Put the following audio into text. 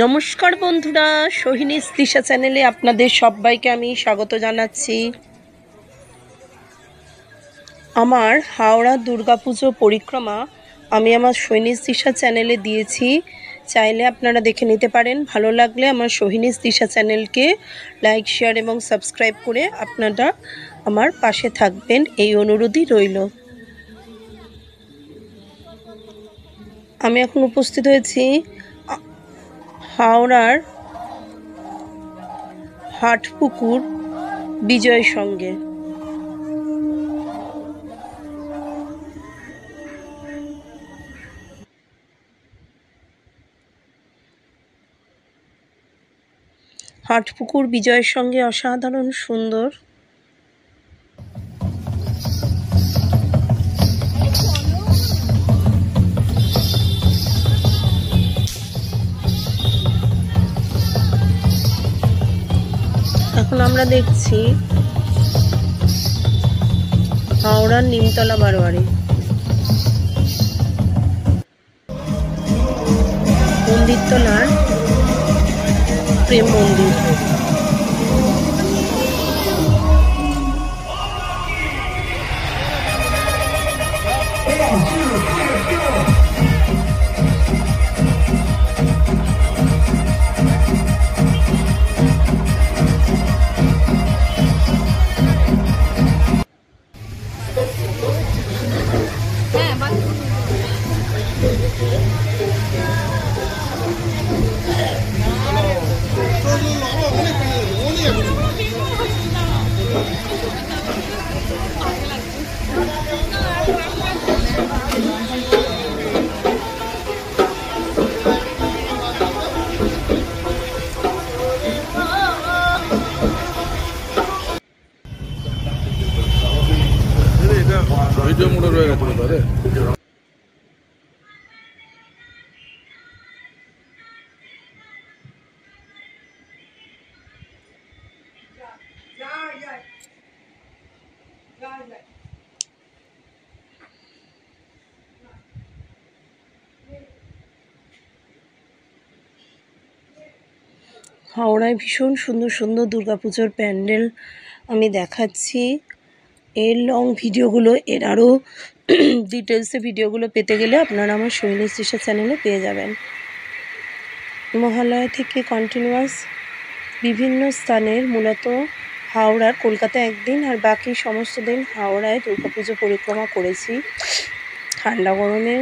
নমস্কার বন্ধুরা, সোহিনী তৃষা চ্যানেলে আপনাদের সবাইকে আমি স্বাগত জানাচ্ছি। আমার হাওড়া দুর্গাপুজো পরিক্রমা আমি আমার সোহিনী তৃষা চ্যানেলে দিয়েছি, চাইলে আপনারা দেখে নিতে পারেন। ভালো লাগলে আমার সোহিনী তৃষা চ্যানেলকে লাইক, শেয়ার এবং সাবস্ক্রাইব করে আপনারা আমার পাশে থাকবেন, এই অনুরোধই রইল। আমি এখন উপস্থিত হয়েছি হাওড়ার হাটপুকুর বিজয় সঙ্গে। হাটপুকুর বিজয়ের সঙ্গে অসাধারণ সুন্দর। এখন আমরা দেখছি হাওড়ার নিমতলা বারোয়ারি মন্দিরতলার প্রেম মন্দির। ভিডিও মোড়ে রয়ে গেছে তাহলে। হাওড়ায় ভীষণ সুন্দর সুন্দর দুর্গাপুজোর প্যান্ডেল আমি দেখাচ্ছি। এর লং ভিডিওগুলো, এর আরও ডিটেলসে ভিডিওগুলো পেতে গেলে আপনারা আমার সোহিনী তৃষা চ্যানেলে পেয়ে যাবেন। মহালয়া থেকে কন্টিনিউয়াস বিভিন্ন স্থানের, মূলত হাওড়ার, কলকাতা একদিন আর বাকি সমস্ত দিন হাওড়ায় দুর্গাপুজো পরিক্রমা করেছি। ঠান্ডা গরমে